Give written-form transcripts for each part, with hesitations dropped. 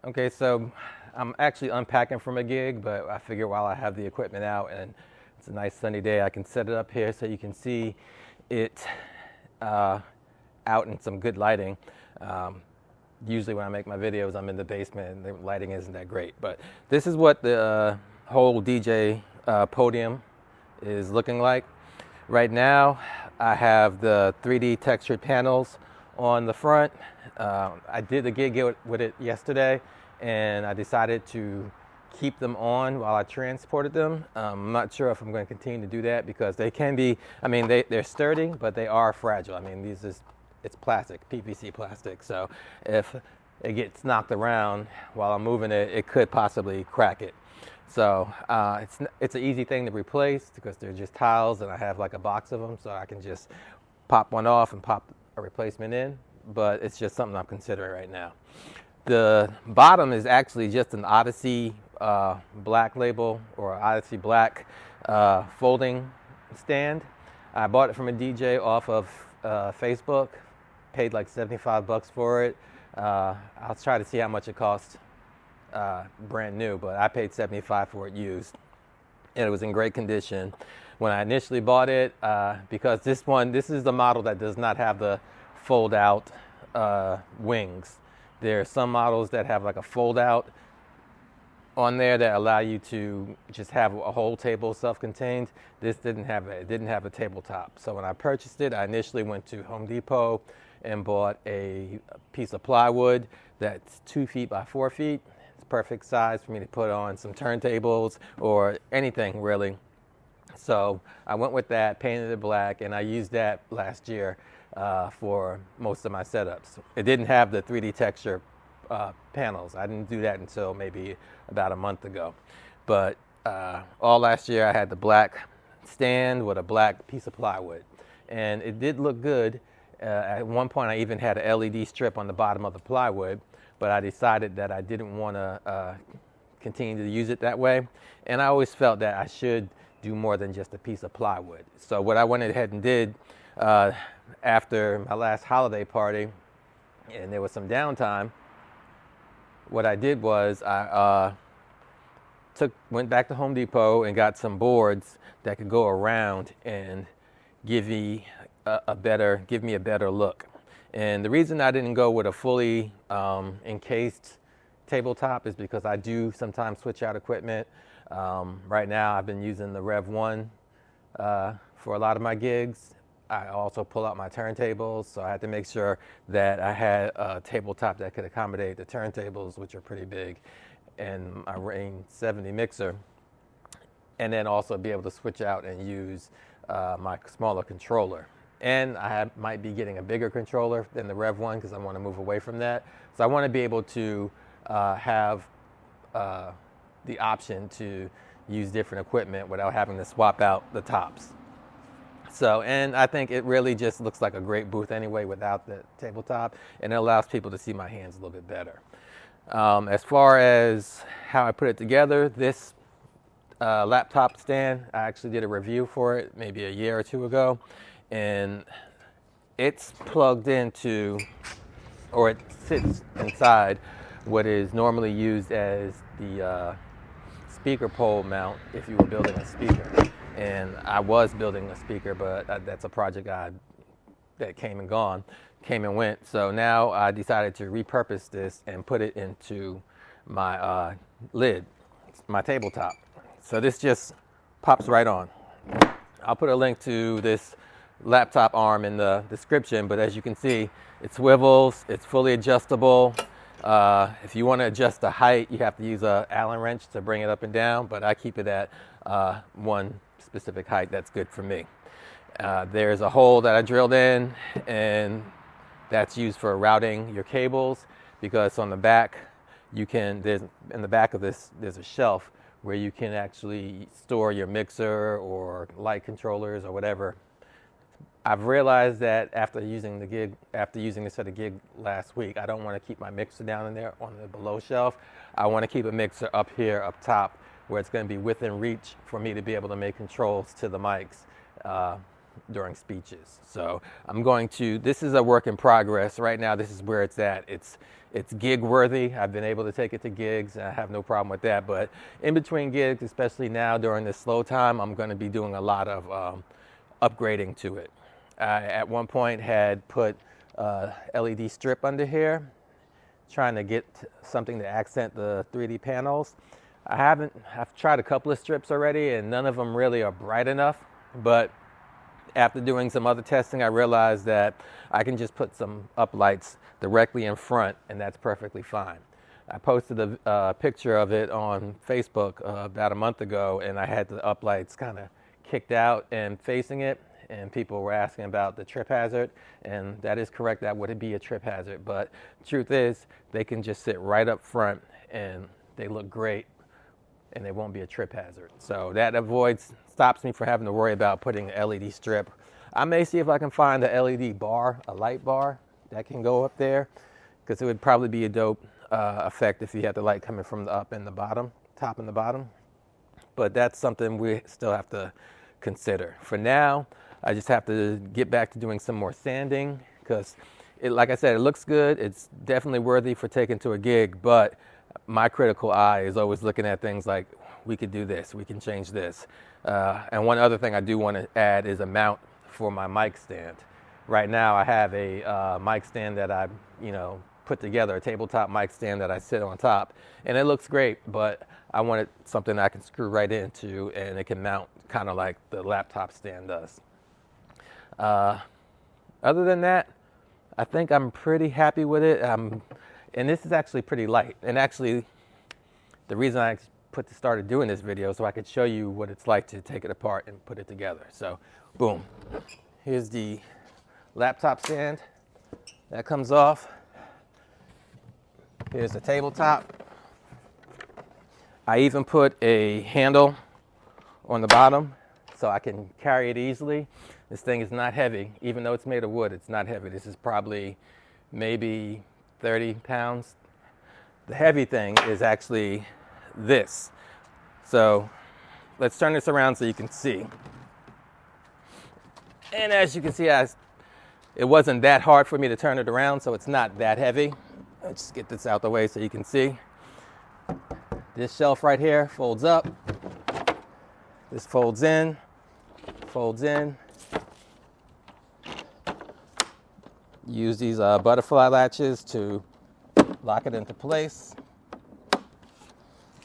Okay, so I'm actually unpacking from a gig, but I figure while I have the equipment out and it's a nice sunny day, I can set it up here so you can see it out in some good lighting. Usually when I make my videos, I'm in the basement and the lighting isn't that great. But this is what the whole DJ Podium is looking like. Right now, I have the 3D textured panels on the front. I did a gig with it yesterday, and I decided to keep them on while I transported them. I'm not sure if I'm going to continue to do that because they can be, I mean, they're sturdy, but they are fragile. I mean, it's plastic, PVC plastic. So if it gets knocked around while I'm moving it, it could possibly crack it. So it's an easy thing to replace because they're just tiles, and I have like a box of them, so I can just pop one off and pop a replacement in. But it's just something I'm considering right now. The bottom is actually just an Odessy Black Label or Odessy Black folding stand. I bought it from a DJ off of Facebook, paid like 75 bucks for it. I'll try to see how much it costs brand new, but I paid 75 for it used, and it was in great condition. When I initially bought it, because this is the model that does not have the fold out wings. There are some models that have like a fold out on there that allow you to just have a whole table self-contained. This didn't have it. It didn't have a tabletop. So when I purchased it, I initially went to Home Depot and bought a piece of plywood that's 2 feet by 4 feet. It's perfect size for me to put on some turntables or anything really. So I went with that, painted it black, and I used that last year for most of my setups. It didn't have the 3D texture panels. I didn't do that until maybe about a month ago. But all last year I had the black stand with a black piece of plywood. And it did look good. At one point I even had an LED strip on the bottom of the plywood, but I decided that I didn't want to continue to use it that way. And I always felt that I should do more than just a piece of plywood. So what I went ahead and did after my last holiday party, and there was some downtime, what I did was I went back to Home Depot and got some boards that could go around and give me a better look. And the reason I didn't go with a fully encased tabletop is because I do sometimes switch out equipment. Right now I've been using the Rev 1 for a lot of my gigs. I also pull out my turntables, so I had to make sure that I had a tabletop that could accommodate the turntables, which are pretty big, and my Rain 70 mixer, and then also be able to switch out and use my smaller controller. And I might be getting a bigger controller than the Rev 1 because I want to move away from that. So I want to be able to have the option to use different equipment without having to swap out the tops. So, and I think it really just looks like a great booth anyway without the tabletop, and it allows people to see my hands a little bit better. As far as how I put it together, this laptop stand, I actually did a review for it maybe a year or two ago, and it's plugged into, or it sits inside what is normally used as the speaker pole mount if you were building a speaker. And I was building a speaker, but that's a project that came and went. So now I decided to repurpose this and put it into my lid, my tabletop. So this just pops right on. I'll put a link to this laptop arm in the description, but as you can see, it swivels, it's fully adjustable. If you want to adjust the height, you have to use an Allen wrench to bring it up and down, but I keep it at one specific height that's good for me. There's a hole that I drilled in, and that's used for routing your cables, because on the back in the back of this there's a shelf where you can actually store your mixer or light controllers or whatever. I've realized that after using this at a gig last week, I don't want to keep my mixer down in there on the below shelf. I want to keep a mixer up here, up top, where it's going to be within reach for me to be able to make controls to the mics during speeches. So I'm going to, this is a work in progress. Right now, this is where it's at. It's gig worthy. I've been able to take it to gigs. I have no problem with that. But in between gigs, especially now during this slow time, I'm going to be doing a lot of upgrading to it. I, at one point, had put LED strip under here, trying to get something to accent the 3D panels. I've tried a couple of strips already, and none of them really are bright enough. But after doing some other testing, I realized that I can just put some uplights directly in front, and that's perfectly fine. I posted a picture of it on Facebook about a month ago, and I had the uplights kind of kicked out and facing it, and people were asking about the trip hazard, and that is correct. That would be a trip hazard, but the truth is they can just sit right up front, and they look great, and they won't be a trip hazard. So that stops me from having to worry about putting an LED strip. I may see if I can find a LED bar, a light bar that can go up there, because it would probably be a dope effect if you had the light coming from the top and the bottom. But that's something we still have to consider. For now, I just have to get back to doing some more sanding, because like I said, it looks good. It's definitely worthy for taking to a gig, but my critical eye is always looking at things like, we could do this, we can change this. And one other thing I do want to add is a mount for my mic stand. Right now I have a mic stand that I put together, a tabletop mic stand that I sit on top, and it looks great, but I wanted something I can screw right into and it can mount kind of like the laptop stand does. Other than that, I think I'm pretty happy with it. And this is actually pretty light. And actually, the reason I started doing this video so I could show you what it's like to take it apart and put it together. So, boom. Here's the laptop stand that comes off. Here's the tabletop. I even put a handle on the bottom so I can carry it easily. This thing is not heavy. Even though it's made of wood, it's not heavy. This is probably maybe 30 pounds. The heavy thing is actually this. So let's turn this around so you can see. And as you can see, it wasn't that hard for me to turn it around, so it's not that heavy. Let's just get this out the way so you can see. This shelf right here folds up. This folds in, folds in. Use these butterfly latches to lock it into place.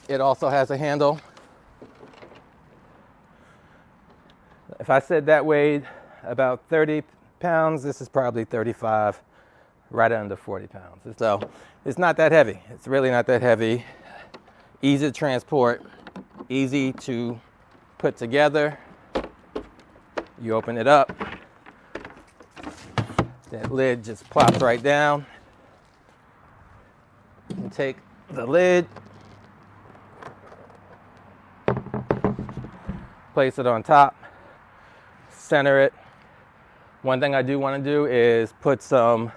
It also has a handle. If I said that weighed about 30 pounds, this is probably 35, right under 40 pounds. So it's not that heavy. It's really not that heavy. Easy to transport, easy to put together. You open it up. That lid just plops right down. You take the lid, place it on top, center it. One thing I do want to do is put some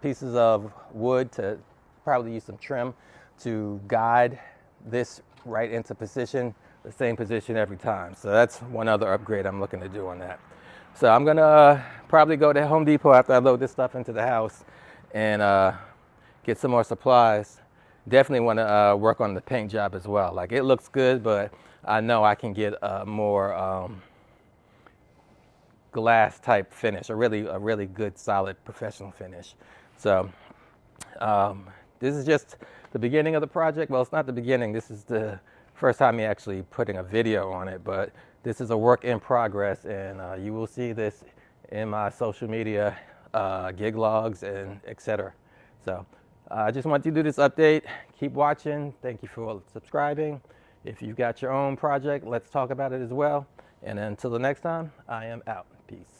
pieces of wood, to probably use some trim to guide this right into position, the same position every time. So that's one other upgrade I'm looking to do on that. So I'm gonna probably go to Home Depot after I load this stuff into the house and get some more supplies. Definitely want to work on the paint job as well. Like, it looks good, but I know I can get a more glass type finish, a really good, solid, professional finish. So this is just the beginning of the project. Well, it's not the beginning. This is the first time me actually putting a video on it, but this is a work in progress, and you will see this in my social media, gig logs, and etc. So I just want to do this update. Keep watching. Thank you for subscribing. If you've got your own project, let's talk about it as well. And until the next time, I am out. Peace.